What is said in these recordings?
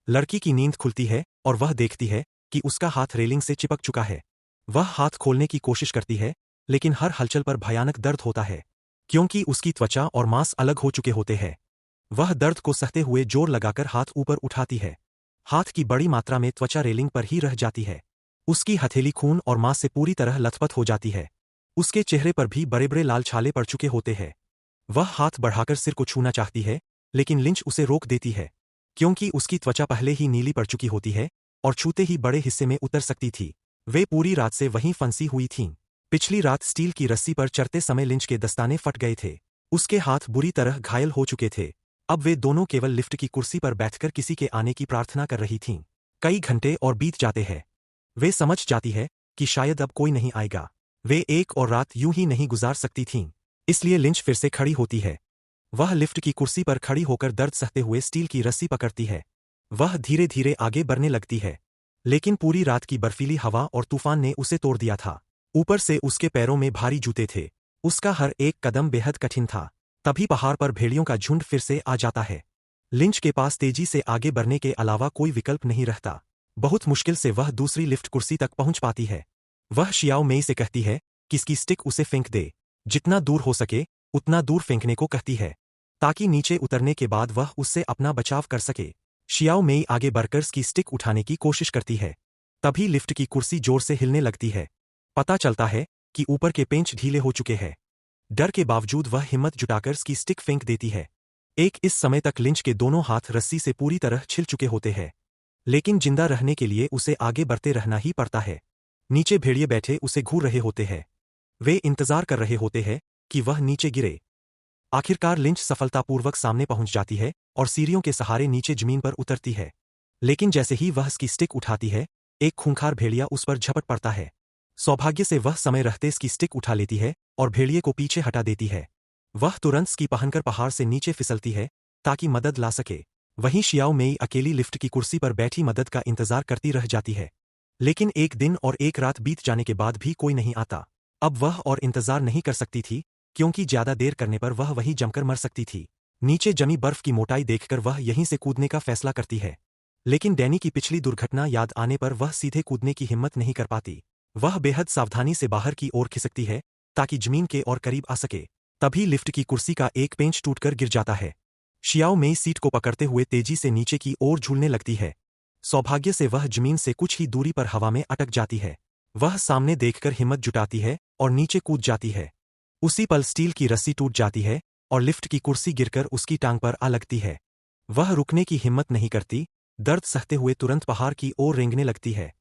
लड़की की नींद खुलती है और वह देखती है कि उसका हाथ रेलिंग से चिपक चुका है। वह हाथ खोलने की कोशिश करती है, लेकिन हर हलचल पर भयानक दर्द होता है, क्योंकि उसकी त्वचा और मांस अलग हो चुके होते हैं। वह दर्द को सहते हुए जोर लगाकर हाथ ऊपर उठाती है। हाथ की बड़ी मात्रा में त्वचा रेलिंग पर ही रह जाती है। उसकी हथेली खून और मांस से पूरी तरह लथपथ हो जाती है। उसके चेहरे पर भी बड़े बड़े लाल छाले पड़ चुके होते हैं। वह हाथ बढ़ाकर सिर को छूना चाहती है, लेकिन लिंच उसे रोक देती है, क्योंकि उसकी त्वचा पहले ही नीली पड़ चुकी होती है और छूते ही बड़े हिस्से में उतर सकती थी। वे पूरी रात से वहीं फंसी हुई थीं। पिछली रात स्टील की रस्सी पर चढ़ते समय लिंच के दस्ताने फट गए थे। उसके हाथ बुरी तरह घायल हो चुके थे। अब वे दोनों केवल लिफ्ट की कुर्सी पर बैठकर किसी के आने की प्रार्थना कर रही थीं। कई घंटे और बीत जाते हैं। वे समझ जाती है कि शायद अब कोई नहीं आएगा। वे एक और रात यूं ही नहीं गुजार सकती थीं। इसलिए लिंच फिर से खड़ी होती है। वह लिफ्ट की कुर्सी पर खड़ी होकर दर्द सहते हुए स्टील की रस्सी पकड़ती है। वह धीरे धीरे आगे बढ़ने लगती है, लेकिन पूरी रात की बर्फीली हवा और तूफान ने उसे तोड़ दिया था। ऊपर से उसके पैरों में भारी जूते थे। उसका हर एक कदम बेहद कठिन था। तभी पहाड़ पर भेड़ियों का झुंड फिर से आ जाता है। लिंच के पास तेजी से आगे बढ़ने के अलावा कोई विकल्प नहीं रहता। बहुत मुश्किल से वह दूसरी लिफ्ट कुर्सी तक पहुंच पाती है। वह शियाओ मेई से कहती है कि इसकी स्टिक उसे फेंक दे। जितना दूर हो सके उतना दूर फेंकने को कहती है, ताकि नीचे उतरने के बाद वह उससे अपना बचाव कर सके। शियाओ मेई आगे बढ़कर उसकी स्टिक उठाने की कोशिश करती है। तभी लिफ्ट की कुर्सी जोर से हिलने लगती है। पता चलता है कि ऊपर के पेंच ढीले हो चुके हैं। डर के बावजूद वह हिम्मत जुटाकर उसकी स्टिक फेंक देती है। इस समय तक लिंच के दोनों हाथ रस्सी से पूरी तरह छिल चुके होते हैं, लेकिन जिंदा रहने के लिए उसे आगे बढ़ते रहना ही पड़ता है। नीचे भेड़िए बैठे उसे घूर रहे होते हैं। वे इंतजार कर रहे होते हैं कि वह नीचे गिरे। आखिरकार लिंच सफलतापूर्वक सामने पहुंच जाती है और सीढ़ियों के सहारे नीचे जमीन पर उतरती है। लेकिन जैसे ही वह उसकी स्टिक उठाती है, एक खूंखार भेड़िया उस पर झपट पड़ता है। सौभाग्य से वह समय रहते इसकी स्टिक उठा लेती है और भेड़िए को पीछे हटा देती है। वह तुरंत स्की पहनकर पहाड़ से नीचे फिसलती है ताकि मदद ला सके। वहीं शियाओ मेई अकेली लिफ्ट की कुर्सी पर बैठी मदद का इंतजार करती रह जाती है। लेकिन एक दिन और एक रात बीत जाने के बाद भी कोई नहीं आता। अब वह और इंतजार नहीं कर सकती थी, क्योंकि ज्यादा देर करने पर वह वहीं जमकर मर सकती थी। नीचे जमी बर्फ की मोटाई देखकर वह यहीं से कूदने का फैसला करती है। लेकिन डैनी की पिछली दुर्घटना याद आने पर वह सीधे कूदने की हिम्मत नहीं कर पाती। वह बेहद सावधानी से बाहर की ओर खिसकती है ताकि जमीन के और करीब आ सके। तभी लिफ्ट की कुर्सी का एक पेंच टूटकर गिर जाता है। शियाओ मेई सीट को पकड़ते हुए तेजी से नीचे की ओर झूलने लगती है। सौभाग्य से वह जमीन से कुछ ही दूरी पर हवा में अटक जाती है। वह सामने देखकर हिम्मत जुटाती है और नीचे कूद जाती है। उसी पल स्टील की रस्सी टूट जाती है और लिफ्ट की कुर्सी गिरकर उसकी टांग पर आ लगती है। वह रुकने की हिम्मत नहीं करती, दर्द सहते हुए तुरंत पहाड़ की ओर रेंगने लगती है।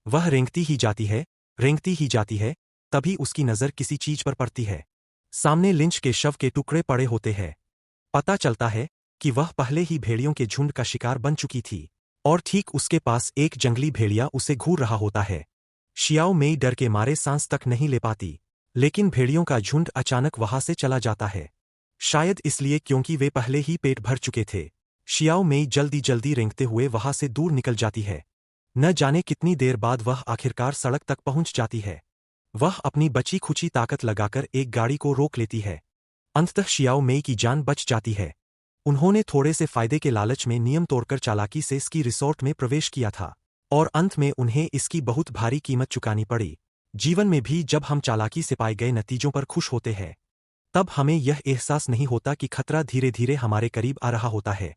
वह रेंगती ही जाती है, रेंगती ही जाती है, तभी उसकी नज़र किसी चीज पर पड़ती है। सामने लिंच के शव के टुकड़े पड़े होते हैं। पता चलता है कि वह पहले ही भेड़ियों के झुंड का शिकार बन चुकी थी और ठीक उसके पास एक जंगली भेड़िया उसे घूर रहा होता है। शियाओ मेई डर के मारे सांस तक नहीं ले पाती, लेकिन भेड़ियों का झुंड अचानक वहां से चला जाता है। शायद इसलिए क्योंकि वे पहले ही पेट भर चुके थे। शियाओ मेई जल्दी जल्दी रेंगते हुए वहां से दूर निकल जाती है। न जाने कितनी देर बाद वह आखिरकार सड़क तक पहुंच जाती है। वह अपनी बची खुची ताकत लगाकर एक गाड़ी को रोक लेती है। अंततः शियाओ मेई की जान बच जाती है। उन्होंने थोड़े से फायदे के लालच में नियम तोड़कर चालाकी से स्की रिसोर्ट में प्रवेश किया था, और अंत में उन्हें इसकी बहुत भारी कीमत चुकानी पड़ी। जीवन में भी जब हम चालाकी से पाए गए नतीजों पर खुश होते हैं, तब हमें यह एहसास नहीं होता कि खतरा धीरे धीरे हमारे करीब आ रहा होता है।